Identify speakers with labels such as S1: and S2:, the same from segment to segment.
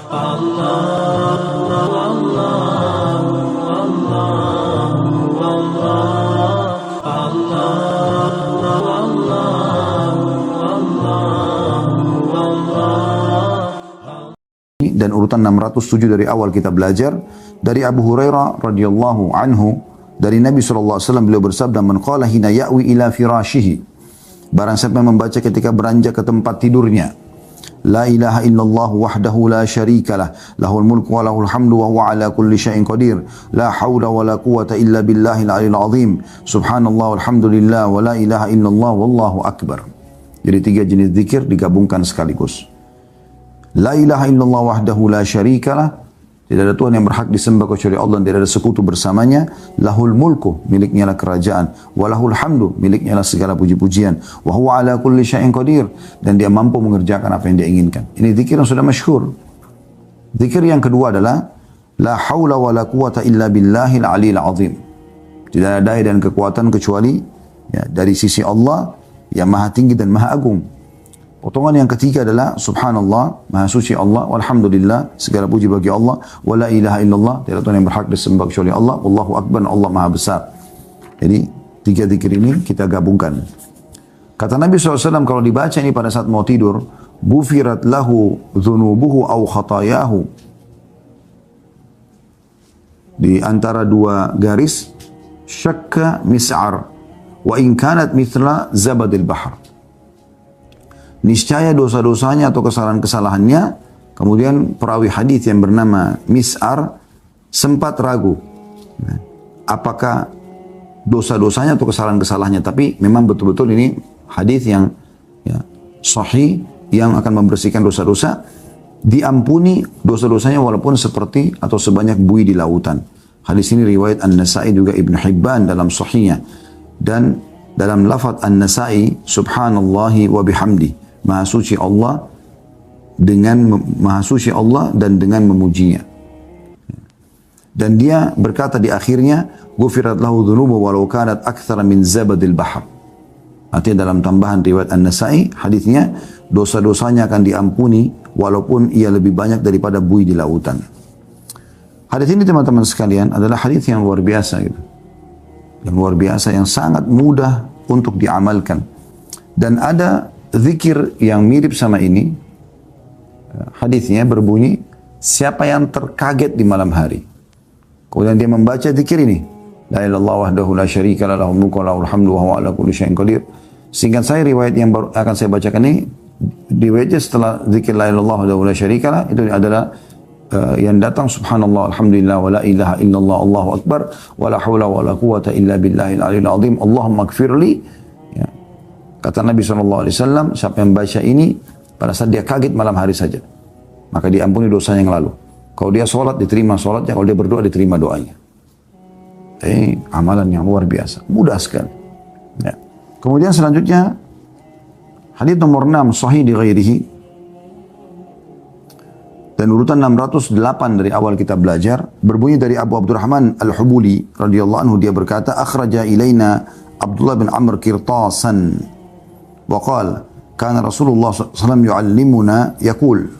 S1: Dan urutan 607 dari awal kita belajar dari Abu Hurairah radhiyallahu anhu dari Nabi SAW beliau bersabda, man qala hina ya'wi ila firashihi, barang siapa yang membaca ketika beranjak ke tempat tidurnya, la ilaha illallah wahdahu la syarikalah lahul mulku wa lahul hamdu wa huwa ala kulli syai'in qadir la hawla wa la quwata illa billahil aliyil azim subhanallah walhamdulillah wa la ilaha illallah wallahu akbar. Jadi 3 jenis zikir digabungkan sekaligus. La ilaha illallah wahdahu la syarikalah, tidak ada Tuhan yang berhak disembah kecuali Allah dan tidak ada sekutu bersamanya. Lahul mulku, miliknya lah kerajaan. Walahul hamdu, miliknya lah segala puji-pujian. Wa huwa ala kulli syai'in qadir, dan dia mampu mengerjakan apa yang dia inginkan. Ini zikir yang sudah masyhur. Zikir yang kedua adalah la haula wa la quwata illa billahil aliyil azim. Tidak ada daya dan kekuatan kecuali dari sisi Allah yang maha tinggi dan maha agung. Potongan yang ketiga adalah subhanallah, maha suci Allah, walhamdulillah, segala puji bagi Allah, wa la ilaha illallah, tidak Tuhan yang berhak disembah kecuali Allah, wallahu akbar, Allah maha besar. Jadi 3 zikir ini kita gabungkan. Kata Nabi SAW, kalau dibaca ini pada saat mau tidur, gufirat lahu dhunubuhu au khatayahu, di antara 2 garis, syakka mis'ar, wa in kanat mithla zabadil bahar. Niscaya dosa-dosanya atau kesalahan-kesalahannya, kemudian perawi hadis yang bernama Mis'ar sempat ragu apakah dosa-dosanya atau kesalahan-kesalahannya, tapi memang betul-betul ini hadis yang sahih yang akan membersihkan dosa-dosa, diampuni dosa-dosanya walaupun seperti atau sebanyak buih di lautan. Hadis ini riwayat An-Nasa'i juga Ibn Hibban dalam sahihnya, dan dalam lafaz An-Nasa'i subhanallahi wa bihamdi, maha suci Allah dan dengan memujinya. Dan dia berkata di akhirnya, ghufirat lahu dhunubu walau kanat aktsara min zabadil bahr. Artinya dalam tambahan riwayat An-Nasa'i, hadisnya dosa-dosanya akan diampuni walaupun ia lebih banyak daripada buih di lautan. Hadis ini teman-teman sekalian adalah hadis yang luar biasa gitu. Yang luar biasa, yang sangat mudah untuk diamalkan. Dan ada zikir yang mirip sama ini. Hadisnya berbunyi, siapa yang terkaget di malam hari, kemudian dia membaca zikir ini, la ilaha illallah wahdahu la syarika lah lahul mulku wa lahul hamdu wa huwa ala kulli syai'in qadir. Singkat saya, riwayat yang baru akan saya bacakan ini, riwayatnya setelah zikir la ilaha illallah wahdahu la syarika lah, itu adalah yang datang subhanallah alhamdulillah wa la ilaha illallah Allahu akbar wa la haula wa la quwata illa billahil aliyil azim Allahumma ighfirli. Kata Nabi SAW, siapa yang baca ini pada saat dia kaget malam hari saja, maka diampuni dosa yang lalu. Kalau dia sholat, diterima sholatnya. Kalau dia berdoa, diterima doanya. Amalan yang luar biasa, mudah sekali. Kemudian selanjutnya, hadis nomor 6 sahih di ghairihi, dan urutan 608 dari awal kita belajar, berbunyi dari Abu Abdurrahman Al-Hubuli radhiyallahu anhu, dia berkata, akhraja ilaina Abdullah bin Amr kirtasan wa qala kana Rasulullah SAW yu'allimuna yaqul.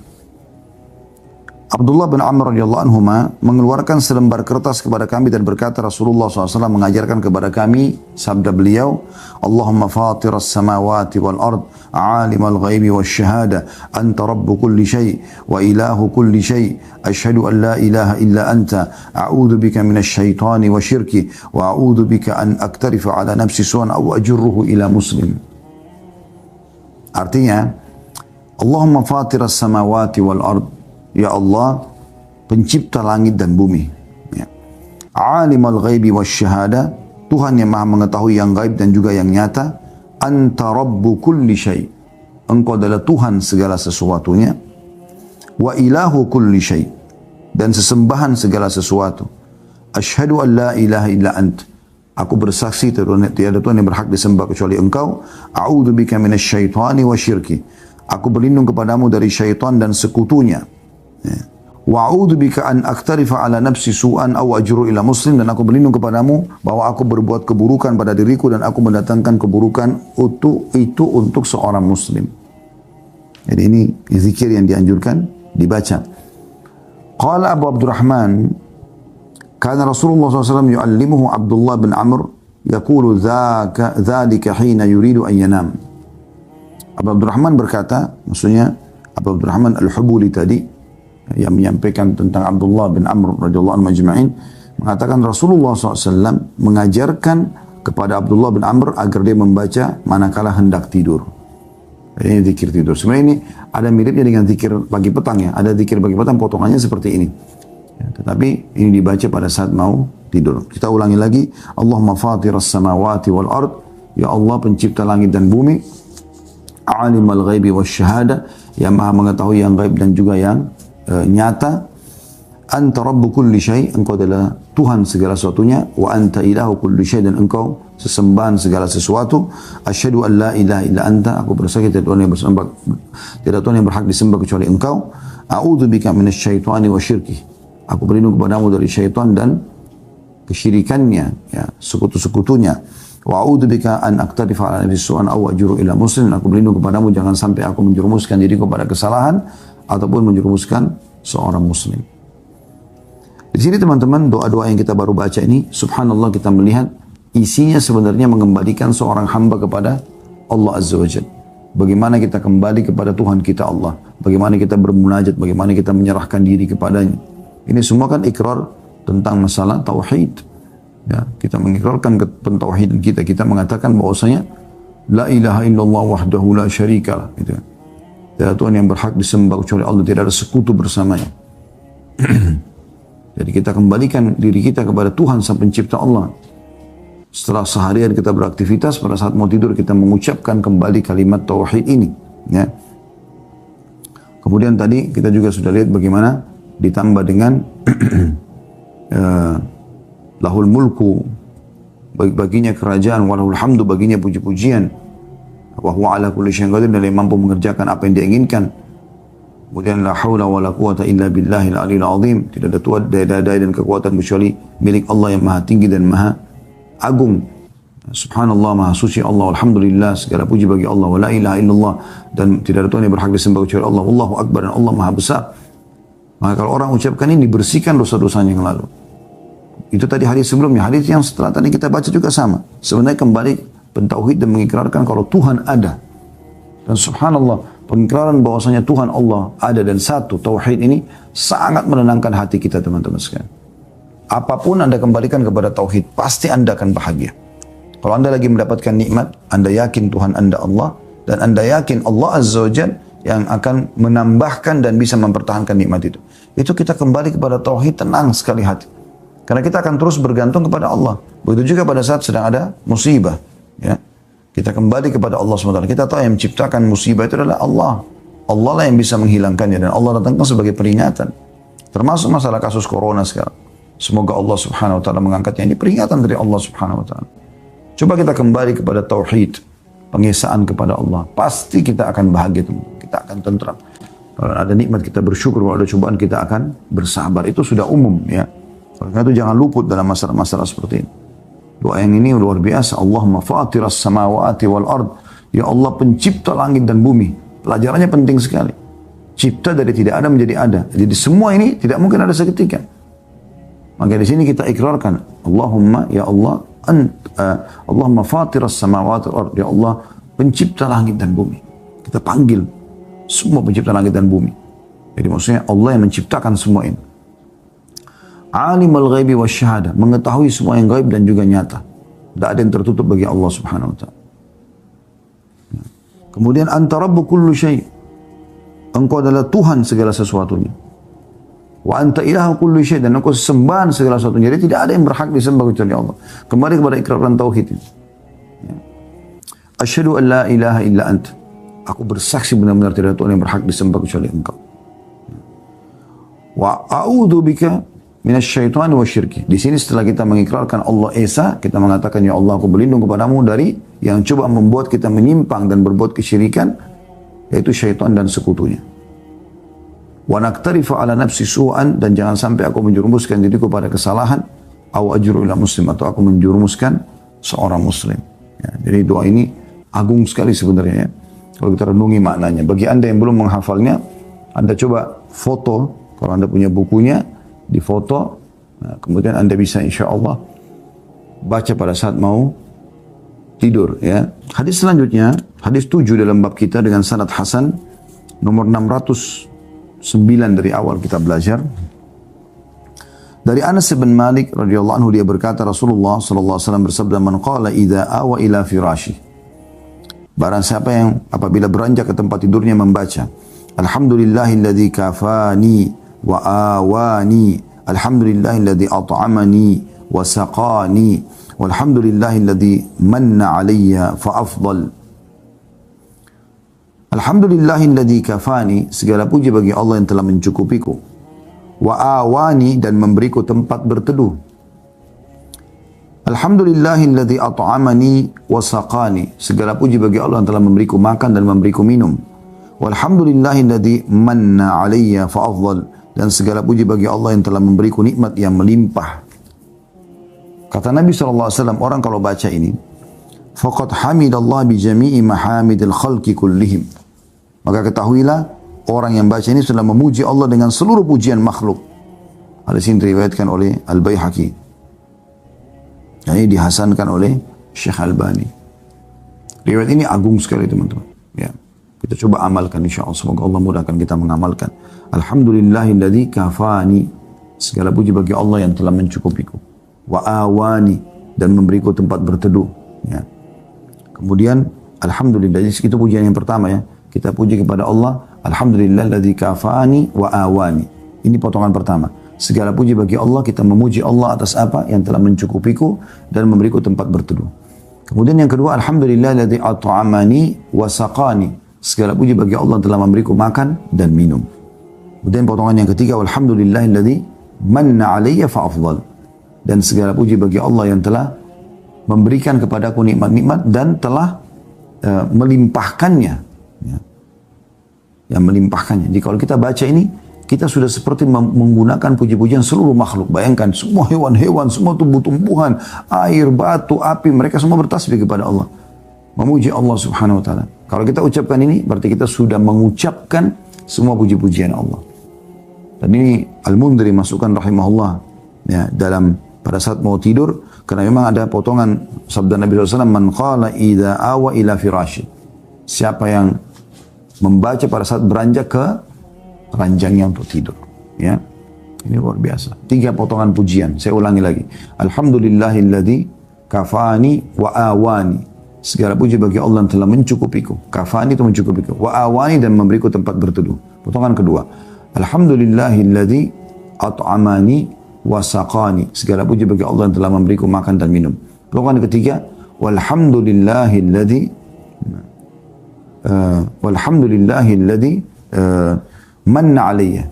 S1: Abdullah bin Amr radhiyallahu anhuma mengeluarkan selembar kertas kepada kami dan berkata, Rasulullah SAW mengajarkan kepada kami, sabda beliau, Allahumma fatiras samawati wal ard, alimal ghaibi was syahada, anta rabbu kulli syai' wa ilahu kulli syai', ashhadu an la ilaha illa anta, a'udhu bika minasy syaitani wa syirki, wa a'udhu bika an aktarifa ala nafsi su'an aw ajurruhu ila muslim. Artinya, Allahumma fatiras samawati wal ard, ya Allah, pencipta langit dan bumi. Alimul ghaibi wasyahada, Tuhan yang maha mengetahui yang gaib dan juga yang nyata. Anta rabbu kulli syai', engkau adalah Tuhan segala sesuatunya. Wa ilahu kulli syai', dan sesembahan segala sesuatu. Asyhadu an la ilaha illa ant, aku bersaksi tiada Tuhan yang berhak disembah kecuali engkau. A'udzu bika minasy syaitani wa syirki, aku berlindung kepadamu dari syaitan dan sekutunya. Wa a'udzu bika an aktarifa ala nafsi su'an aw ajru ila muslim, dan aku berlindung kepadamu bahwa aku berbuat keburukan pada diriku dan aku mendatangkan keburukan itu untuk seorang muslim. Jadi ini zikir yang dianjurkan dibaca. Qala Abu Abdurrahman, kana Rasulullah SAW yu'allimuhu Abdullah bin Amr, yaqulu dzalika hina yuridu an yanam. Abu Abdurrahman berkata, maksudnya Abu Abdurrahman Al-Hubuli tadi, yang menyampaikan tentang Abdullah bin Amr radhiyallahu anhu majma'in, mengatakan Rasulullah SAW mengajarkan kepada Abdullah bin Amr agar dia membaca manakala hendak tidur. Ini zikir tidur. Sebenarnya ini ada miripnya dengan zikir pagi petang ya. Ada zikir pagi petang potongannya seperti ini. Ya, tetapi ini dibaca pada saat mau tidur. Kita ulangi lagi. Allahumma fatiras samawati wal ard. Ya Allah pencipta langit dan bumi. Alimal ghaibi wasyahada. Yang maha mengetahui yang gaib dan juga yang nyata. Anta rabbu kulli syai', engkau adalah Tuhan segala sesuatunya, wa anta ilahu kulli syai', dan engkau sesembahan segala sesuatu. Asyhadu an la ilaha illa anta, aku bersaksi tidak Tuhan yang berhak disembah kecuali engkau. A'udzu bika minasyaitani wa syirki, aku berlindung kepadamu dari syaitan dan kesyirikannya, ya, sekutu-sekutunya. Wa a'udzu bika an aqtarifa ala nafsi su'an aw ajru ila muslim, aku berlindung kepadamu jangan sampai aku menjerumuskan diriku pada kesalahan ataupun menjerumuskan seorang muslim. Di sini teman-teman, doa-doa yang kita baru baca ini, subhanallah, kita melihat isinya sebenarnya mengembalikan seorang hamba kepada Allah Azza wa Jalla. Bagaimana kita kembali kepada Tuhan kita Allah. Bagaimana kita bermunajat, bagaimana kita menyerahkan diri kepadanya. Ini semua kan ikrar tentang masalah tauhid. Ya, kita mengikrarkan pentauhidan kita. Kita mengatakan bahwasanya la ilaha illallah wahdahu la syarikalah. Gitu. Tidak ada Tuhan yang berhak disembah kecuali Allah, tidak ada sekutu bersamanya. Jadi kita kembalikan diri kita kepada Tuhan sang pencipta Allah. Setelah seharian kita beraktivitas, pada saat mau tidur kita mengucapkan kembali kalimat tauhid ini. Ya. Kemudian tadi kita juga sudah lihat bagaimana ditambah dengan lahul mulku, baginya kerajaan, walahul hamdu, baginya puji-pujian. Wa huwa ala kulli syai'in qadir, dan dia mampu mengerjakan apa yang dia inginkan. Kemudian la haula wa la quwata illa billahil aliyil azim, tidak ada daya dan kekuatan kecuali milik Allah yang maha tinggi dan maha agung. Subhanallah, maha suci Allah, alhamdulillah, segala puji bagi Allah, wa la ilaha illallah, dan tidak ada Tuhan yang berhak disembah kecuali Allah, wallahu akbar, dan Allah maha besar. Maka kalau orang ucapkan ini, dibersihkan dosa-dosanya yang lalu. Itu tadi hadis sebelumnya, hadis yang setelah tadi kita baca juga sama. Sebenarnya kembali pentauhid dan mengikrarkan kalau Tuhan ada. Dan subhanallah, pengikraran bahwasanya Tuhan Allah ada dan satu, tauhid ini sangat menenangkan hati kita teman-teman sekalian. Apapun Anda kembalikan kepada tauhid, pasti Anda akan bahagia. Kalau Anda lagi mendapatkan nikmat, Anda yakin Tuhan Anda Allah, dan Anda yakin Allah Azza wa Jalla yang akan menambahkan dan bisa mempertahankan nikmat itu. Itu kita kembali kepada tauhid, tenang sekali hati. Karena kita akan terus bergantung kepada Allah. Begitu juga pada saat sedang ada musibah, ya. Kita kembali kepada Allah SWT. Kita tahu yang menciptakan musibah itu adalah Allah. Allah lah yang bisa menghilangkannya, dan Allah datangkan sebagai peringatan. Termasuk masalah kasus corona sekarang. Semoga Allah Subhanahu wa taala mengangkatnya. Ini peringatan dari Allah Subhanahu wa taala. Coba kita kembali kepada tauhid, pengesaan kepada Allah. Pasti kita akan bahagia, teman. Kita akan tentram. Kalau ada nikmat kita bersyukur, kalau ada cobaan kita akan bersabar. Itu sudah umum, ya. Karena itu jangan luput dalam masalah-masalah seperti ini. Doa yang ini luar biasa. Allahumma fatiras samawati wal ard. Ya Allah pencipta langit dan bumi. Pelajarannya penting sekali. Cipta dari tidak ada menjadi ada. Jadi semua ini tidak mungkin ada seketika. Maka di sini kita ikrarkan. Allahumma ya Allah. Allahumma fatiras samawati wal ard. Ya Allah pencipta langit dan bumi. Kita panggil semua pencipta langit dan bumi. Jadi maksudnya Allah yang menciptakan semua ini. Alimul ghaibi wasyahada, mengetahui semua yang gaib dan juga nyata. Tidak ada yang tertutup bagi Allah Subhanahu wa taala. Kemudian anta rabbu kullu syai', engkau adalah Tuhan segala sesuatunya. Wa anta ilahu kullu syai', dan engkau sembahan segala sesuatunya. Jadi tidak ada yang berhak disembah kecuali Allah. Kembali kepada ikraran tauhid ini. Asyhadu an la ilaha illa anta, aku bersaksi benar-benar tidak ada Tuhan yang berhak disembah kecuali engkau. Wa a'udzu bika minasyaitani wasyirki. Di sini setelah kita mengikrarkan Allah Esa, kita mengatakan ya Allah aku berlindung kepadamu dari yang coba membuat kita menyimpang dan berbuat kesyirikan, yaitu syaitan dan sekutunya. Wa naqtarifa ala nafsi su'an, dan jangan sampai aku menjerumuskan diriku pada kesalahan, aw ajru ila muslim, atau aku menjerumuskan seorang muslim. Ya, jadi doa ini agung sekali sebenarnya, ya. Kalau kita renungi maknanya. Bagi Anda yang belum menghafalnya, Anda coba foto Kalau Anda punya bukunya, difoto, nah, kemudian Anda bisa insya Allah baca pada saat mau tidur. Ya. Hadis selanjutnya, hadis 7 dalam bab kita dengan sanad hasan, nomor 609 dari awal kita belajar. Dari Anas bin Malik radhiyallahu anhu dia berkata Rasulullah sallallahu alaihi wasallam bersabda, "Man qala idza awa ila firashi." Barang siapa yang apabila beranjak ke tempat tidurnya membaca, Alhamdulillahilladzi kafani wa awani, Alhamdulillahilladzi at'amani wa saqani, walhamdulillahilladzi manna alayya fa afdal. Alhamdulillahilladzi kafani, segala puji bagi Allah yang telah mencukupiku. Wa awani, dan memberiku tempat berteduh. Alhamdulillahilladzi at'amani wa saqani, segala puji bagi Allah yang telah memberiku makan dan memberiku minum. Walhamdulillahilladzi manna alayya fa afdal, dan segala puji bagi Allah yang telah memberiku nikmat yang melimpah. Kata Nabi SAW, orang kalau baca ini, faqad hamidallah bi jami'i mahamidil khalqi kullihim, maka ketahuilah orang yang baca ini sudah memuji Allah dengan seluruh pujian makhluk. Hadis ini diriwayatkan oleh Al-Baihaqi. Ini dihasankan oleh Syekh Albani. Riwayat ini agung sekali teman-teman. Ya. Kita coba amalkan insyaAllah. Semoga Allah mudahkan kita mengamalkan. Alhamdulillahilladzi kafani, segala puji bagi Allah yang telah mencukupiku. Wa awani, dan memberiku tempat berteduh. Ya. Kemudian Alhamdulillah, itu pujian yang pertama ya. Kita puji kepada Allah. Alhamdulillahilladzi kafani wa awani. Ini potongan pertama. Segala puji bagi Allah, kita memuji Allah atas apa yang telah mencukupiku dan memberiku tempat berteduh. Kemudian yang kedua, Alhamdulillahilladzi at'amani wa saqani. Segala puji bagi Allah telah memberiku makan dan minum. Kemudian potongan yang ketiga, Alhamdulillahilladzi manna alayya fa afdal. Dan segala puji bagi Allah yang telah memberikan kepadaku nikmat-nikmat dan telah melimpahkannya. Ya. Yang melimpahkannya. Jadi kalau kita baca ini, kita sudah seperti menggunakan puji-pujian seluruh makhluk. Bayangkan semua hewan-hewan, semua tumbuh-tumbuhan, air, batu, api, mereka semua bertasbih kepada Allah. Memuji Allah subhanahu wa ta'ala. Kalau kita ucapkan ini, berarti kita sudah mengucapkan semua puji-pujian Allah. Dan ini Al-Mundhiri masukkan rahimahullah ya, dalam pada saat mau tidur, karena memang ada potongan sabda Nabi SAW, Man qala idha awa ila firashi. Siapa yang membaca pada saat beranjak ke ranjangnya untuk tidur. Ya, ini luar biasa. 3 potongan pujian. Saya ulangi lagi. Alhamdulillahilladzi kafani wa awani. Segala puji bagi Allah yang telah mencukupiku. Kafani itu mencukupiku. Wa awani, dan memberiku tempat berteduh. Potongan kedua. Alhamdulillahilladzi at'amani wa saqani. Segala puji bagi Allah yang telah memberiku makan dan minum. Potongan ketiga. Walhamdulillahilladzi manna alayya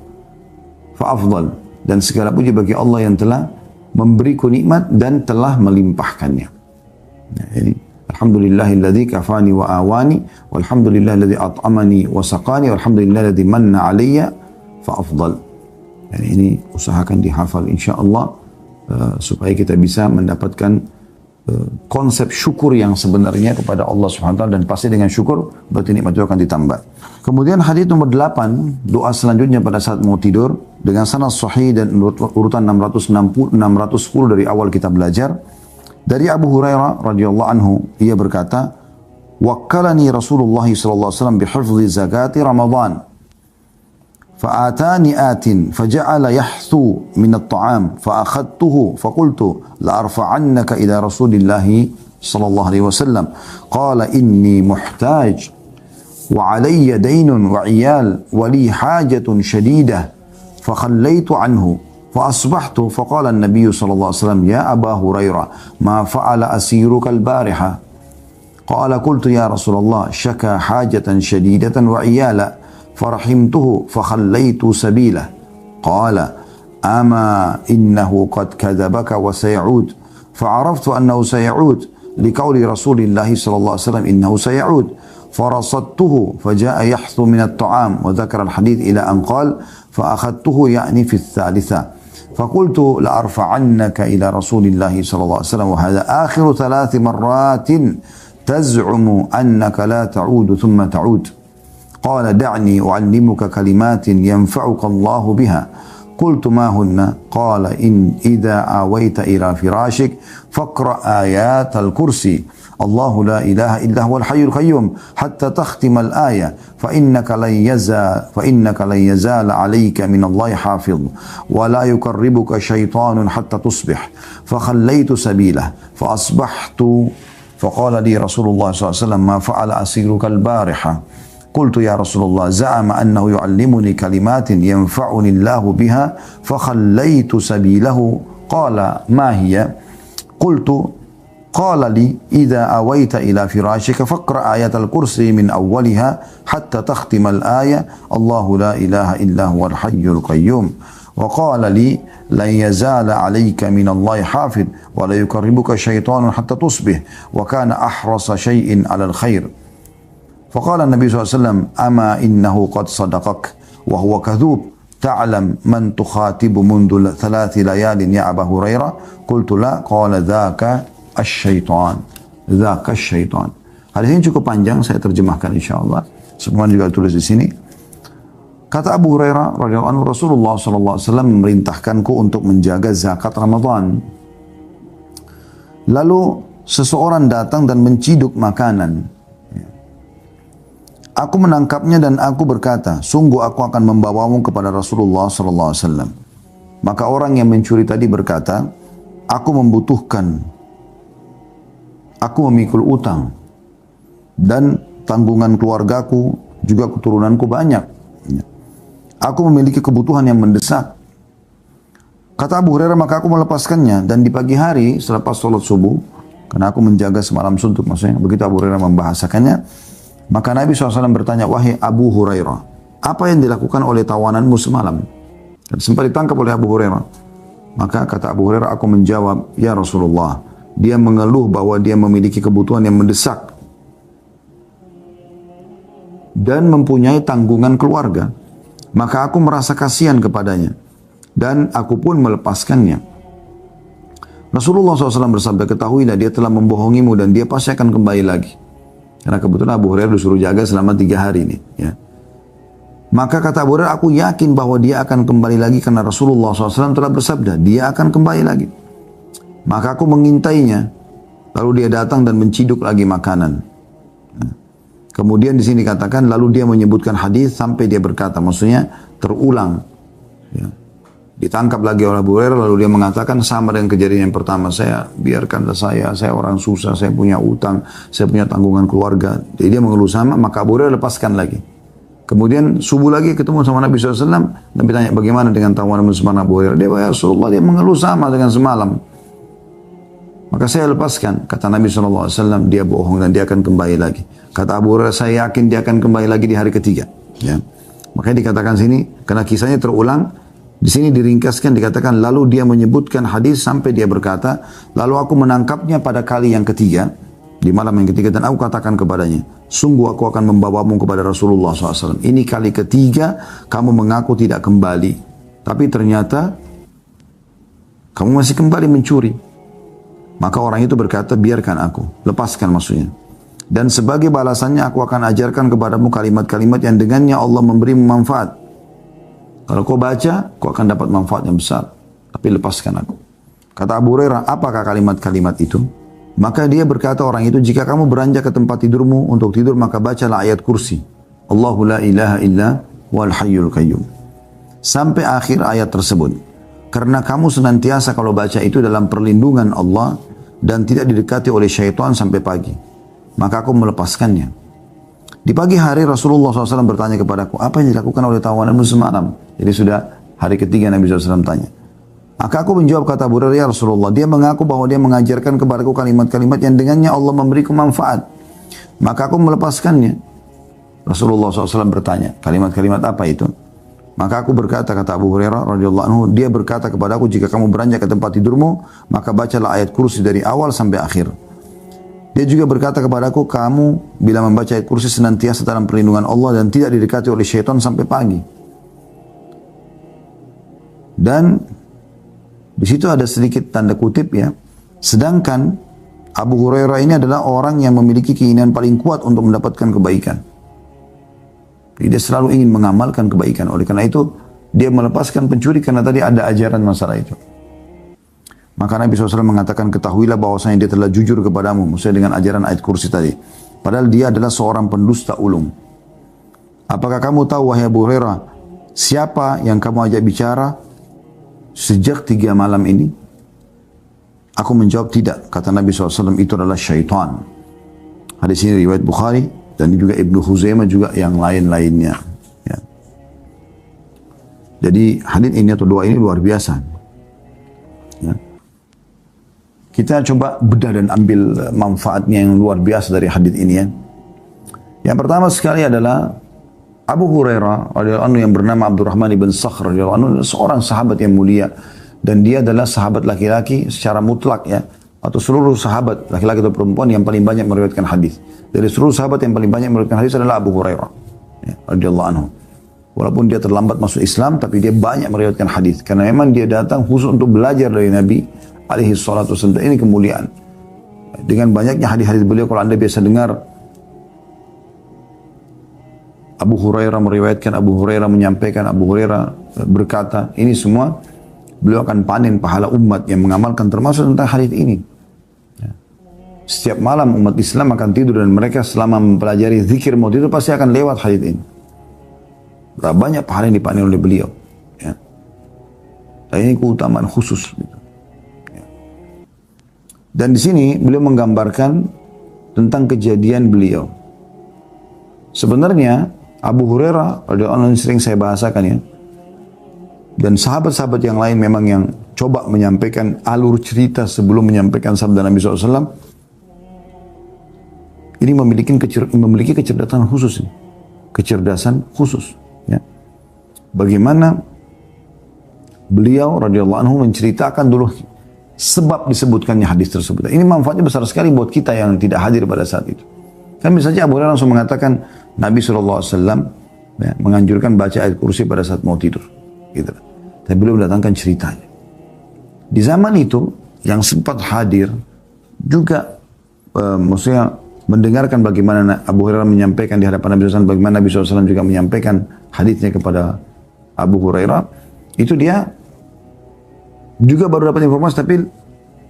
S1: fa afdal, dan segala puji bagi Allah yang telah memberiku nikmat dan telah melimpahkannya. Nah, ini Alhamdulillahilladzi kafani wa awani, walhamdulillahilladzi at'amani wa saqani, walhamdulillahilladzi manna alayya fa afdal. Dan ini usahakan dihafal insyaallah supaya kita bisa mendapatkan konsep syukur yang sebenarnya kepada Allah Subhanahu wa taala, dan pasti dengan syukur berarti nikmat itu akan ditambah. Kemudian hadis nomor 8, doa selanjutnya pada saat mau tidur dengan sanad sahih dan urutan 610 dari awal kita belajar. Dari Abu Hurairah radhiyallahu anhu, ia berkata, "Wakkalani Rasulullah sallallahu alaihi wasallam bihifdzi zakati Ramadan. فآتاني آت فجعل يحثو من الطعام فأخذته فقلت لأرفعنك إلى رسول الله صلى الله عليه وسلم قال إني محتاج وعلي دين وعيال ولي حاجة شديدة فخليت عنه فأصبحت فقال النبي صلى الله عليه وسلم يا أبا هريرة ما فعل أسيرك البارحة قال قلت يا رسول الله شكى حاجة شديدة وعيالا فرحمته فخليت سبيله قال أما إنه قد كذبك وسيعود فعرفت أنه سيعود لقول رسول الله صلى الله عليه وسلم إنه سيعود فرصدته فجاء يحث من الطعام وذكر الحديث إلى أن قال فأخذته يعني في الثالثة فقلت لأرفعنك إلى رسول الله صلى الله عليه وسلم وهذا آخر 3 مرات تزعم أنك لا تعود ثم تعود Qala da'ni u'allimuka kalimatin yanfa'uka Allahu biha. Qultu ma hunna? Qala idza awaita ila firashik faqra ayat al-kursi. Allahu la ilaha illa huwal hayyul qayyum hatta takhtima al-ayah fa innaka lan yazala 'alayka min Allahi hafiz wa la yuqarribuka syaitanun hatta tusbih. Fa khallaytu sabilah fa asbahtu fa qala li Rasulullah sallallahu alaihi wasallam ma fa'ala asiruka al-bariha. Qultu ya Rasulullah za'ama annahu yu'allimuni kalimatin yanfa'uni Allahu biha fa khallaytu sabilahu. Qala ma hiya? Qultu qala li idza awaita ila firashika faqra ayatal kursi min awwaliha hatta takhtima al-ayah Allahu la ilaha illa huwal hayyul qayyum. Wa qala li lan yazala 'alayka min Allahi hafid wa la yuqarribuka syaitanun hatta tusbih wa kana ahrasa syai'in 'alal khair. Faqala Nabi SAW, ama innahu qad sadaqak wa huwa kadhub ta'lam man tukhatibu mundu 3 layalin ya Aba Hurairah. Qultu la. Qala dhaka asy-syaitan. Dhaka asy-syaitan. Hadis ini cukup panjang, saya terjemahkan insyaallah. Semua juga tulis di sini. Kata Abu Hurairah radhiyallahu anhu, Rasulullah sallallahu alaihi wasallam memerintahkanku untuk menjaga zakat Ramadan. Lalu seseorang datang dan menciduk makanan. Aku menangkapnya dan aku berkata, sungguh aku akan membawamu kepada Rasulullah sallallahu alaihi wasallam. Maka orang yang mencuri tadi berkata, aku membutuhkan, aku memikul utang, dan tanggungan keluargaku, juga keturunanku banyak. Aku memiliki kebutuhan yang mendesak. Kata Abu Hurairah, maka aku melepaskannya, dan di pagi hari selepas sholat subuh, karena aku menjaga semalam suntuk maksudnya, begitu Abu Hurairah membahasakannya, maka Nabi SAW bertanya, wahai Abu Hurairah, apa yang dilakukan oleh tawananmu semalam? Dan sempat ditangkap oleh Abu Hurairah. Maka kata Abu Hurairah, aku menjawab, ya Rasulullah, dia mengeluh bahwa dia memiliki kebutuhan yang mendesak dan mempunyai tanggungan keluarga. Maka aku merasa kasihan kepadanya dan aku pun melepaskannya. Rasulullah SAW bersabda, ketahuilah dia telah membohongimu dan dia pasti akan kembali lagi. Karena kebetulan Abu Hurairah disuruh jaga selama 3 hari ini. Ya. Maka kata Abu Hurairah, aku yakin bahwa dia akan kembali lagi karena Rasulullah SAW telah bersabda, dia akan kembali lagi. Maka aku mengintainya, lalu dia datang dan menciduk lagi makanan. Ya. Kemudian di sini dikatakan, lalu dia menyebutkan hadis sampai dia berkata, maksudnya terulang. Ya. Ditangkap lagi oleh Abu Hurairah, lalu dia mengatakan sama dengan kejadian yang pertama, biarkanlah saya orang susah, saya punya utang, saya punya tanggungan keluarga. Jadi dia mengeluh sama, maka Abu Hurairah lepaskan lagi. Kemudian subuh lagi ketemu sama Nabi SAW, Nabi tanya bagaimana dengan tawanan semalam Abu Hurairah. Dia ya Rasulullah, dia mengeluh sama dengan semalam. Maka saya lepaskan. Kata Nabi SAW, dia bohong dan dia akan kembali lagi. Kata Abu Hurairah, saya yakin dia akan kembali lagi di hari ketiga. Ya. Makanya dikatakan sini, karena kisahnya terulang, di sini diringkaskan dikatakan lalu dia menyebutkan hadis sampai dia berkata, lalu aku menangkapnya pada kali yang ketiga, di malam yang ketiga, dan aku katakan kepadanya, sungguh aku akan membawamu kepada Rasulullah SAW. Ini kali ketiga kamu mengaku tidak kembali, tapi ternyata kamu masih kembali mencuri. Maka orang itu berkata, biarkan aku, lepaskan maksudnya. Dan sebagai balasannya aku akan ajarkan kepadamu kalimat-kalimat yang dengannya Allah memberimu manfaat. Kalau kau baca, kau akan dapat manfaat yang besar. Tapi lepaskan aku. Kata Abu Hurairah, apakah kalimat-kalimat itu? Maka dia berkata orang itu, jika kamu beranjak ke tempat tidurmu untuk tidur, maka bacalah ayat kursi. Allahu la ilaha illa wal hayyul qayyum. Sampai akhir ayat tersebut. Karena kamu senantiasa kalau baca itu dalam perlindungan Allah dan tidak didekati oleh syaitan sampai pagi. Maka aku melepaskannya. Di pagi hari Rasulullah SAW bertanya kepadaku, apa yang dilakukan oleh tawananmu semalam? Jadi sudah hari ketiga Nabi SAW tanya. Maka aku menjawab, kata Abu Hurairah, ya Rasulullah, dia mengaku bahwa dia mengajarkan kepadaku kalimat-kalimat yang dengannya Allah memberiku manfaat. Maka aku melepaskannya. Rasulullah SAW bertanya, kalimat-kalimat apa itu? Maka aku berkata, kata Abu Hurairah radhiyallahu anhu, dia berkata kepadaku, jika kamu beranjak ke tempat tidurmu, maka bacalah ayat kursi dari awal sampai akhir. Dia juga berkata kepadaku, kamu bila membaca ayat kursi senantiasa dalam perlindungan Allah dan tidak didekati oleh syaitan sampai pagi. Dan di situ ada sedikit tanda kutip ya. Sedangkan Abu Hurairah ini adalah orang yang memiliki keinginan paling kuat untuk mendapatkan kebaikan. Jadi dia selalu ingin mengamalkan kebaikan. Oleh karena itu, dia melepaskan pencuri karena tadi ada ajaran masalah itu. Maka Nabi SAW mengatakan, ketahuilah bahwasanya dia telah jujur kepadamu, maksudnya dengan ajaran ayat kursi tadi. Padahal dia adalah seorang pendusta ulung. Apakah kamu tahu, wahai Abu Hurairah, siapa yang kamu ajak bicara sejak 3 malam ini? Aku menjawab tidak. Kata Nabi SAW, itu adalah syaitan. Hadis ini riwayat Bukhari dan juga Ibnu Huzaimah juga yang lain-lainnya. Ya. Jadi hadis ini atau doa ini luar biasa. Ya. Kita coba bedah dan ambil manfaatnya yang luar biasa dari hadis ini. Ya. Yang pertama sekali adalah Abu Hurairah radhiyallahu anhu yang bernama Abdurrahman ibn Sakhr radhiyallahu anhu, seorang sahabat yang mulia, dan dia adalah sahabat laki-laki secara mutlak, ya, atau seluruh sahabat laki-laki atau perempuan yang paling banyak meriwayatkan hadis. Dari seluruh sahabat yang paling banyak meriwayatkan hadis adalah Abu Hurairah, ya, radhiyallahu anhu. Walaupun dia terlambat masuk Islam, tapi dia banyak meriwayatkan hadis karena memang dia datang khusus untuk belajar dari Nabi alaihi salatu wasallam. Ini kemuliaan. Dengan banyaknya hadis-hadis beliau, kalau Anda biasa dengar Abu Hurairah meriwayatkan, Abu Hurairah menyampaikan, Abu Hurairah berkata, ini semua beliau akan panen pahala umat yang mengamalkan, termasuk tentang hadis ini. Ya. Setiap malam umat Islam akan tidur dan mereka selama mempelajari zikir maut itu pasti akan lewat hadis ini. Berapa banyak pahala yang dipanen oleh beliau. Ya. Dan ini keutamaan khusus. Gitu. Ya. Dan di sini beliau menggambarkan tentang kejadian beliau. Sebenarnya Abu Hurairah radhiyallahu anhu sering saya bahasakan, ya. Dan sahabat-sahabat yang lain memang yang coba menyampaikan alur cerita sebelum menyampaikan sabda Nabi SAW. Ini memiliki kecerdasan khusus. Kecerdasan khusus. Ya. Bagaimana beliau radhiyallahu anhu menceritakan dulu sebab disebutkannya hadis tersebut. Ini manfaatnya besar sekali buat kita yang tidak hadir pada saat itu. Kan misalnya Abu Hurairah langsung mengatakan Nabi SAW ya, menganjurkan baca ayat kursi pada saat mau tidur. Gitu. Tapi beliau mendatangkan ceritanya. Di zaman itu yang sempat hadir juga maksudnya mendengarkan bagaimana Abu Hurairah menyampaikan di hadapan Nabi SAW, bagaimana Nabi SAW juga menyampaikan hadisnya kepada Abu Hurairah. Itu dia juga baru dapat informasi, tapi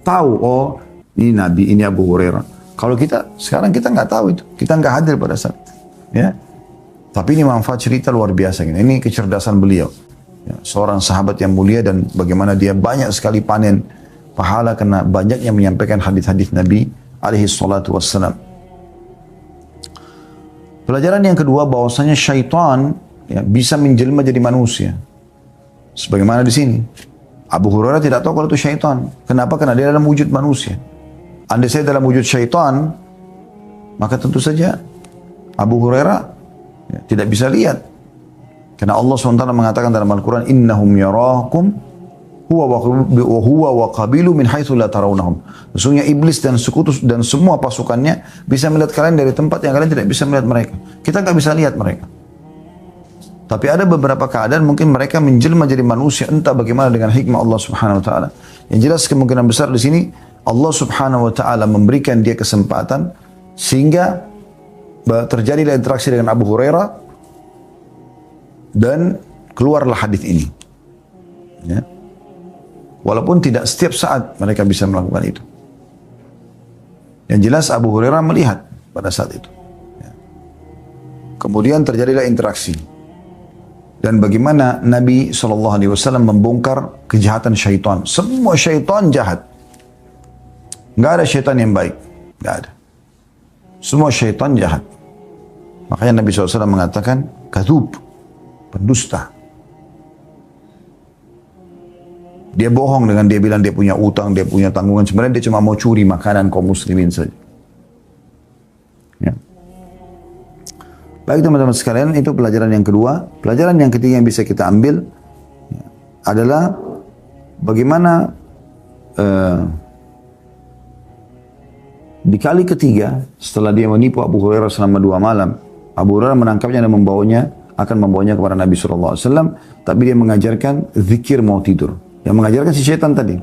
S1: tahu, oh ini Nabi, ini Abu Hurairah. Kalau sekarang kita nggak tahu itu, kita nggak hadir pada saat itu, ya. Tapi ini manfaat cerita luar biasa. Ini kecerdasan beliau, ya, seorang sahabat yang mulia dan bagaimana dia banyak sekali panen pahala karena banyaknya menyampaikan hadis-hadis Nabi alaihi salatu wassalam. Pelajaran yang kedua, bahwasanya syaitan, ya, bisa menjelma jadi manusia. Sebagaimana di sini, Abu Hurairah tidak tahu kalau itu syaitan. Kenapa? Karena dia dalam wujud manusia. Andai saya dalam wujud syaitan, maka tentu saja Abu Hurairah, ya, tidak bisa lihat. Karena Allah SWT mengatakan dalam Al-Quran, innahum yarakum huwa wa qabilu min haitsu la tarawnahum. Sesungguhnya iblis dan sekutu dan semua pasukannya bisa melihat kalian dari tempat yang kalian tidak bisa melihat mereka. Kita nggak bisa lihat mereka. Tapi ada beberapa keadaan mungkin mereka menjelma jadi manusia, entah bagaimana dengan hikmah Allah Subhanahu wa taala. Yang jelas kemungkinan besar di sini Allah Subhanahu wa taala memberikan dia kesempatan sehingga terjadilah interaksi dengan Abu Hurairah dan keluarlah hadis ini. Ya. Walaupun tidak setiap saat mereka bisa melakukan itu. Yang jelas Abu Hurairah melihat pada saat itu. Ya. Kemudian terjadilah interaksi. Dan bagaimana Nabi SAW membongkar kejahatan syaitan. Semua syaitan jahat. Nggak ada syaitan yang baik. Nggak ada. Semua syaitan jahat. Makanya Nabi SAW mengatakan, kadzub, pendusta. Dia bohong dengan dia bilang dia punya utang, dia punya tanggungan. Sebenarnya dia cuma mau curi makanan kaum muslimin saja. Ya. Baik teman-teman sekalian, itu pelajaran yang kedua. Pelajaran yang ketiga yang bisa kita ambil adalah bagaimana di kali ketiga setelah dia menipu Abu Hurairah selama 2 malam, Abu Hurairah menangkapnya dan akan membawanya kepada Nabi SAW. Tapi dia mengajarkan zikir mau tidur. Yang mengajarkan si syaitan tadi.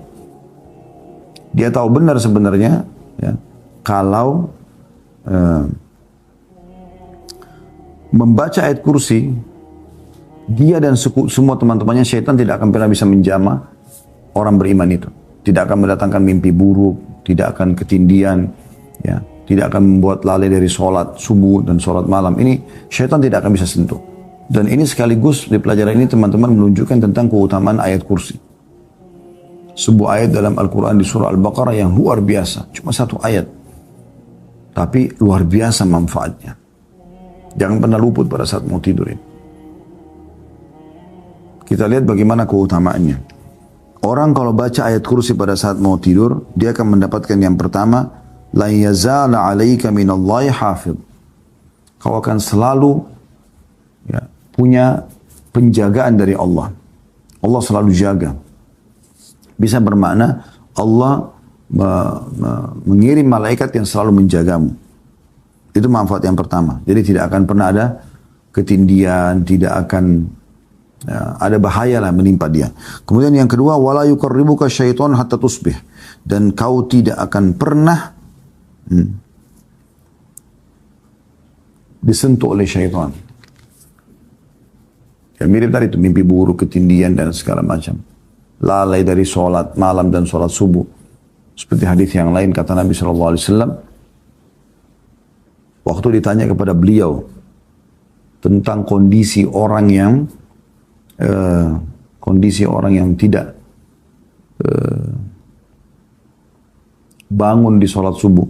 S1: Dia tahu benar sebenarnya, ya, kalau membaca ayat kursi, dia dan semua teman-temannya syaitan tidak akan pernah bisa menjamah orang beriman itu. Tidak akan mendatangkan mimpi buruk, tidak akan ketindian, ya, tidak akan membuat lalai dari sholat subuh dan sholat malam. Ini syaitan tidak akan bisa sentuh. Dan ini sekaligus di pelajaran ini teman-teman menunjukkan tentang keutamaan ayat kursi. Sebuah ayat dalam Al-Quran di surah Al-Baqarah yang luar biasa. Cuma satu ayat. Tapi luar biasa manfaatnya. Jangan pernah luput pada saat mau tidur ini. Kita lihat bagaimana keutamaannya. Orang kalau baca ayat kursi pada saat mau tidur, dia akan mendapatkan yang pertama, la yazala 'alaika minallahi hafidh. Kau akan selalu ya, punya penjagaan dari Allah. Allah selalu jaga. Bisa bermakna Allah mengirim malaikat yang selalu menjagamu. Itu manfaat yang pertama. Jadi tidak akan pernah ada ketindian, tidak akan ada bahaya lah menimpa dia. Kemudian yang kedua, wala yuqarribuka syaiton hatta tusbih. Dan kau tidak akan pernah disentuh oleh syaitan. Ya, mirip tadi itu mimpi buruk, ketindian dan segala macam. Lalai dari sholat malam dan sholat subuh. Seperti hadis yang lain kata Nabi SAW, waktu ditanya kepada beliau tentang kondisi orang yang tidak bangun di sholat subuh.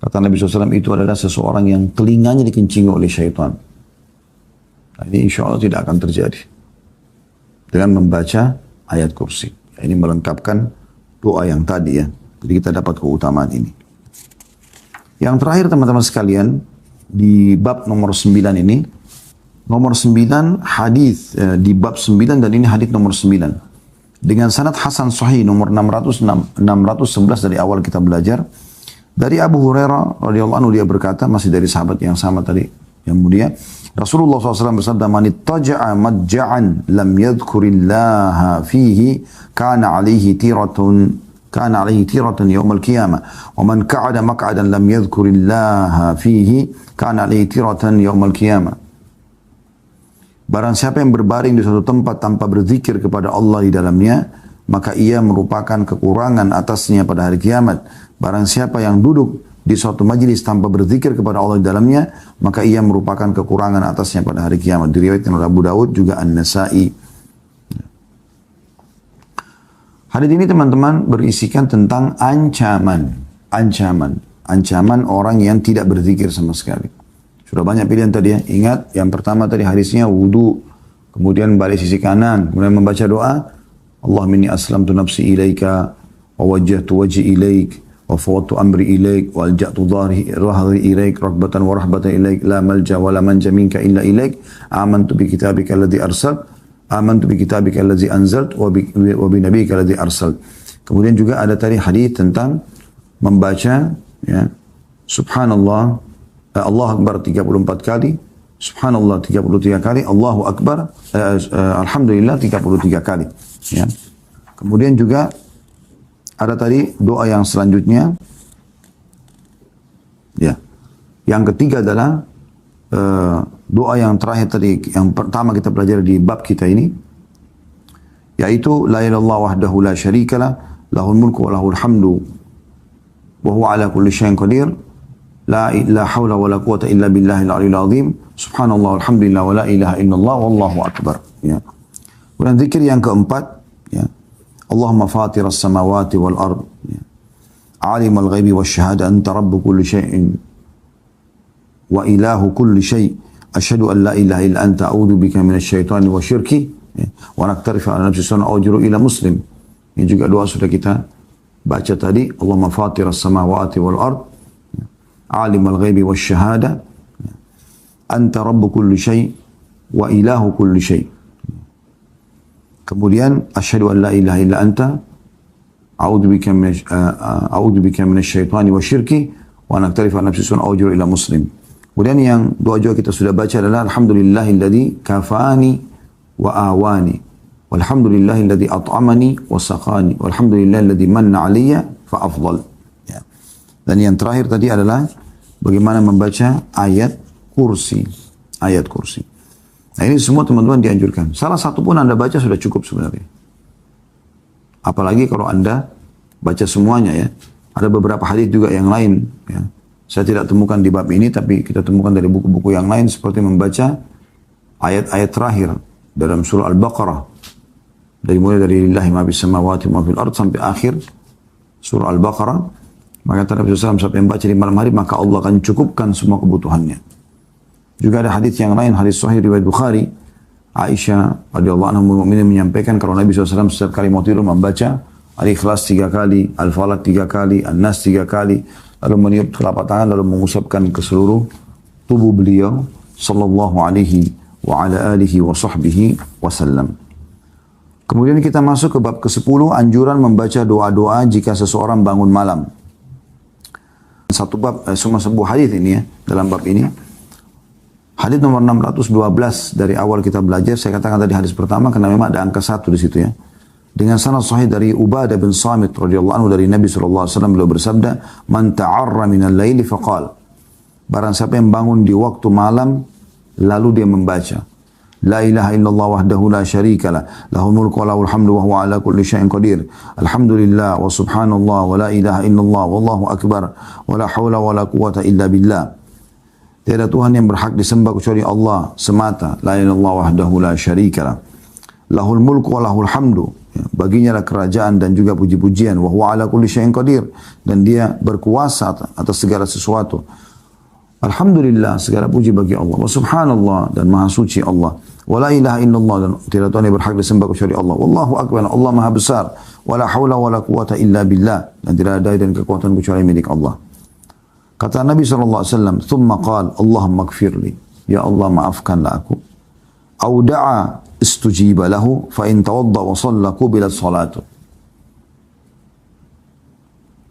S1: Kata Nabi SAW, itu adalah seseorang yang telinganya dikencingi oleh syaitan. Nah, ini insya Allah tidak akan terjadi dengan membaca ayat kursi. Ini melengkapkan doa yang tadi ya. Jadi kita dapat keutamaan ini. Yang terakhir teman-teman sekalian, di bab nomor 9 ini, nomor 9 hadis di bab 9 dan ini hadis nomor 9. Dengan sanad hasan sahih nomor 611 dari awal kita belajar. Dari Abu Hurairah radhiyallahu anhu dia berkata, masih dari sahabat yang sama tadi, yang mulia, Rasulullah SAW bersabda, man ittaja'a madja'an lam yadhkurillaha fihi kana alaihi tiratun yawmal qiyamah wa man qa'ada maq'adan lam yadhkurillaha fihi kana alaihi tiratan yawmal qiyamah. Barang siapa yang berbaring di suatu tempat tanpa berzikir kepada Allah di dalamnya, maka ia merupakan kekurangan atasnya pada hari kiamat. Barang siapa yang duduk di suatu majlis tanpa berzikir kepada Allah di dalamnya, maka ia merupakan kekurangan atasnya pada hari kiamat. Diriwayatkan oleh Abu Daud juga An-Nasa'i. Hadis ini teman-teman berisikan tentang ancaman orang yang tidak berzikir sama sekali. Sudah banyak pilihan tadi ya. Ingat yang pertama tadi hadisnya wudu, kemudian balik sisi kanan, kemudian membaca doa, Allah minni aslamtu nafsi ilaika wa wajjahtu wajhi ilaik wa fawwadtu amri ilaik wa alja'tu dhahri ilaik raghbatan wa rahbatan ilaik la malja wa la manja minka illa ilaik amantu bi kitabika alladhi arsalt amantu bi kitabika alladhi anzalt wa bi nabiyyika alladhi arsalt. Kemudian juga ada tadi hadis tentang membaca ya subhanallah Allah Akbar 34 kali, subhanallah 33 kali, Allahu Akbar alhamdulillah 33 kali ya. Kemudian juga ada tadi doa yang selanjutnya ya. Yang ketiga adalah doa yang terakhir tadi, yang pertama kita pelajari di bab kita ini, yaitu la ilaha illallah wahdahu la syarikalah lahul mulku wa lahul hamdu wa huwa ala kulli syai'in qadir la haula wa la quwata illa billahil aliyil azim subhanallah walhamdulillah wa la ilaha illallah wallahu akbar ya. Kemudian zikir yang keempat ya, Allahumma fatiras samawati wal ard ya. Alimul ghaibi wasyahada anta rabbu kulli syai'in wa ilahu kulli syai' asyhadu an la ilaha illa anta a'udzu bika minasyaitani wa syirki wa naktarifu ala nafsi sunna ajru ila muslim. Ini juga doa sudah kita baca tadi, Allahumma fatiras samawati wal ard alimul ghaibi wasyahada anta rabbu kulli syai' wa ilahu kulli syai'. Kemudian asyhadu an la ilaha illa anta a'udzu bika minasyaitani wa syirki wa naktarifu ala nafsi sunna ajru ila muslim. Kemudian yang doa-doa kita sudah baca adalah alhamdulillahilladzi kafani wa awani walhamdulillahilladzi at'amani wa saqani walhamdulillahilladzi manna 'alayya fa afdal ya. Dan yang terakhir tadi adalah bagaimana membaca ayat kursi ayat kursi. Nah ini semua teman-teman dianjurkan. Salah satu pun Anda baca sudah cukup sebenarnya. Apalagi kalau Anda baca semuanya ya. Ada beberapa hadis juga yang lain. Ya. Saya tidak temukan di bab ini, tapi kita temukan dari buku-buku yang lain seperti membaca ayat-ayat terakhir dalam surah Al-Baqarah. Mulai dari lillahi ma bis samawati ma fil ard sampai akhir surah Al-Baqarah. Maka Nabi SAW sampai membaca di malam hari, maka Allah akan cukupkan semua kebutuhannya. Juga ada hadis yang lain, hadis sahih riwayat Bukhari. Aisyah radhiyallahu anha menyampaikan kalau Nabi SAW setiap kali mau tidur membaca Al-Ikhlas 3 kali, Al-Falaq 3 kali, An-Nas 3 kali, lalu meniup telapak tangan, lalu mengusapkan ke seluruh tubuh beliau, sallallahu alaihi wa ala alihi wa sahbihi wasallam. Kemudian kita masuk ke bab ke-10, anjuran membaca doa-doa jika seseorang bangun malam. Satu bab, semua sebuah hadis ini ya, dalam bab ini. Hadis nomor 612 dari awal kita belajar, saya katakan tadi hadis pertama, karena memang ada angka 1 di situ ya. Dengan sanad sahih dari Ubadah bin Samit radhiyallahu anhu dari Nabi SAW, beliau bersabda, "Man ta'arra minal laili faqal." Barang siapa yang bangun di waktu malam lalu dia membaca, "La ilaha illallah wahdahu la syarika lah, lahul mulku wa lahul hamdu wa huwa ala kulli syai'in qadir. Alhamdulillah wa subhanallah wa la ilaha illallah wallahu akbar wa la haula wa la quwwata illa billah." Tiada Tuhan yang berhak disembah kecuali Allah semata. La ilaha illallah wahdahu la syarika lah. Lahul mulku wa lahul hamdu. Ya, baginya lah kerajaan dan juga puji-pujian. Wa huwa ala kulli syai'in qadir. Dan dia berkuasa atas segala sesuatu. Alhamdulillah, segala puji bagi Allah. Wa subhanallah, dan maha suci Allah. Wa la ilaha illallah, dan tidak Tuhan yang berhak disembah kecuali Allah. Wallahu akbar, Allah maha besar. Wa la hawla wa la quwata illa billah. Dan tidak ada daya dan kekuatan kecuali milik Allah. Kata Nabi SAW, "Thumma qal, Allahumma gfirli." Ya Allah, maafkanlah aku. Au da'a istujiba lahu, fa in tawadda wa shalla qubilat salatu.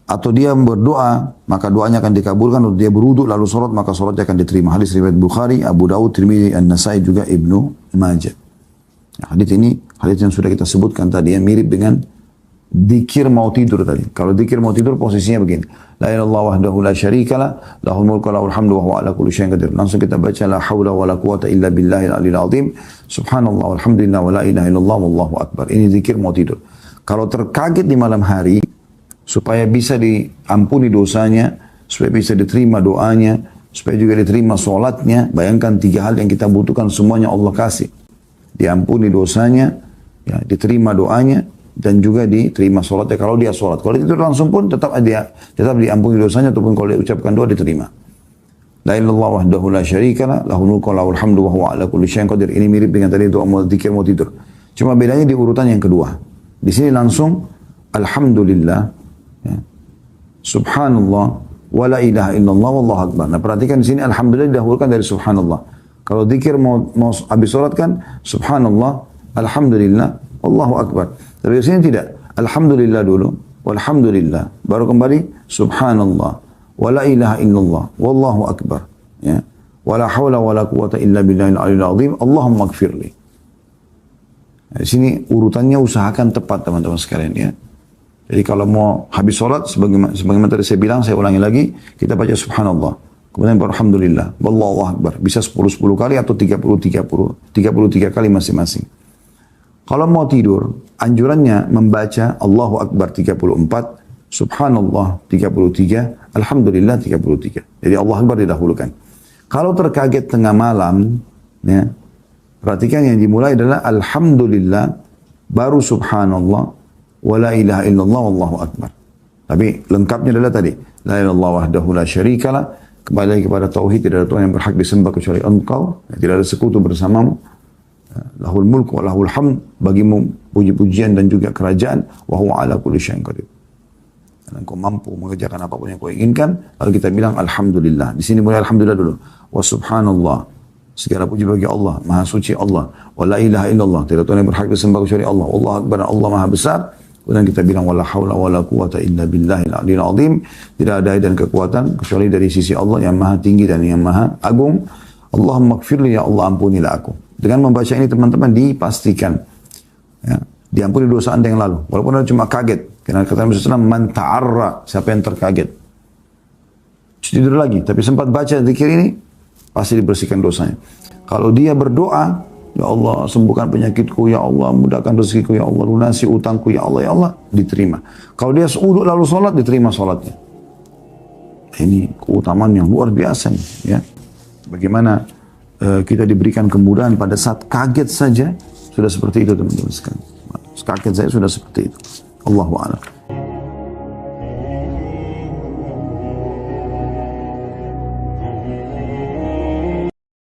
S1: Atau dia berdoa, maka doanya akan dikabulkan. Atau dia berwudu lalu salat, maka salatnya akan diterima. Hadis riwayat Bukhari, Abu Dawud, Tirmidzi, An-Nasai, juga Ibnu Majah. Nah, hadis ini, hadis yang sudah kita sebutkan tadi, yang mirip dengan dzikir mau tidur tadi. Kalau dzikir mau tidur posisinya begini. La ilaha illallah wahdahu la syarikalah, lahul mulku wa lahul hamdu wa huwa ala kulli syai'in qadir. Langsung kita baca la haula wa la quwata illa billahil aliyil azim. Subhanallah walhamdulillah wa la ilaha illallah wallahu akbar. Ini dzikir mau tidur. Kalau terkaget di malam hari, supaya bisa diampuni dosanya, supaya bisa diterima doanya, supaya juga diterima sholatnya, bayangkan 3 hal yang kita butuhkan semuanya Allah kasih. Diampuni dosanya, ya, diterima doanya, dan juga diterima sholatnya kalau dia sholat. Kalau dia tidur langsung pun tetap diampuni dosanya, ataupun kalau dia ucapkan doa diterima. La ilallah wahdahu la syarikalah, lahul mulku wa lahul hamdu wa huwa ala kulli syai'in qadir. Ini mirip dengan tadi doa mau dzikir mau tidur. Cuma bedanya di urutan yang kedua. Di sini langsung alhamdulillah, ya, subhanallah wa la ilaha illallah wallahu akbar. Nah, perhatikan di sini alhamdulillah didahulukan dari subhanallah. Kalau dzikir mau habis sholat kan subhanallah, alhamdulillah, wallahu akbar. Tapi di sini tidak. Alhamdulillah dulu. Walhamdulillah. Baru kembali. Subhanallah. Wa la ilaha illallah. Wallahu akbar. Ya. Wa la hawla wa la quwata illa billahil aliyil azim. Allahumma gfirli. Di sini urutannya usahakan tepat teman-teman sekalian ya. Jadi kalau mau habis sholat, sebagaimana tadi saya bilang, saya ulangi lagi. Kita baca subhanallah. Kemudian alhamdulillah. Wallahu akbar. Bisa 10 kali atau 33 kali masing-masing. Kalau mau tidur, anjurannya membaca Allahu Akbar 34, Subhanallah 33, Alhamdulillah 33. Jadi Allah Akbar didahulukan. Kalau terkaget tengah malam, ya, perhatikan yang dimulai adalah Alhamdulillah, baru Subhanallah, wa la ilaha illallah, wallahu Akbar. Tapi lengkapnya adalah tadi, La ilaha illallah wahdahu la syarikalah, kembali kepada tauhid, tidak ada Tuhan yang berhak disembah kecuali Engkau, tidak ada sekutu bersamamu. Lahul mulku wa lahul hamd, bagimu puji-pujian dan juga kerajaan, wa huwa ala kulli syai'in qadir. Dan engkau mampu mengerjakan apapun yang kau inginkan. Lalu kita bilang alhamdulillah. Di sini mulai alhamdulillah dulu. Wa subhanallah, segala puji bagi Allah, maha suci Allah. Wa la ilaha illallah, tidak Tuhan yang berhak disembah kecuali Allah. Wallahu akbar, Allah maha besar. Kemudian kita bilang wala haula wala quwata illa billahil aliyil azim. Tidak ada dan kekuatan kecuali dari sisi Allah yang maha tinggi dan yang maha agung. Allahumma gfirli, ya Allah ampunilah aku. Dengan membaca ini teman-teman dipastikan, ya, diampuni dosa anda yang lalu. Walaupun anda cuma kaget. Karena kata Nabi SAW, man ta'arra, siapa yang terkaget. Tidur lagi. Tapi sempat baca zikir ini, pasti dibersihkan dosanya. Kalau dia berdoa, ya Allah sembuhkan penyakitku, ya Allah mudahkan rezekiku, ya Allah lunasi utangku, ya Allah, diterima. Kalau dia uduk lalu sholat, diterima sholatnya. Ini keutamaan yang luar biasa nih, ya. Bagaimana kita diberikan kemudahan pada saat kaget saja, sudah seperti itu teman-teman sekalian. Kaget saya sudah seperti itu. Allahu a'lam.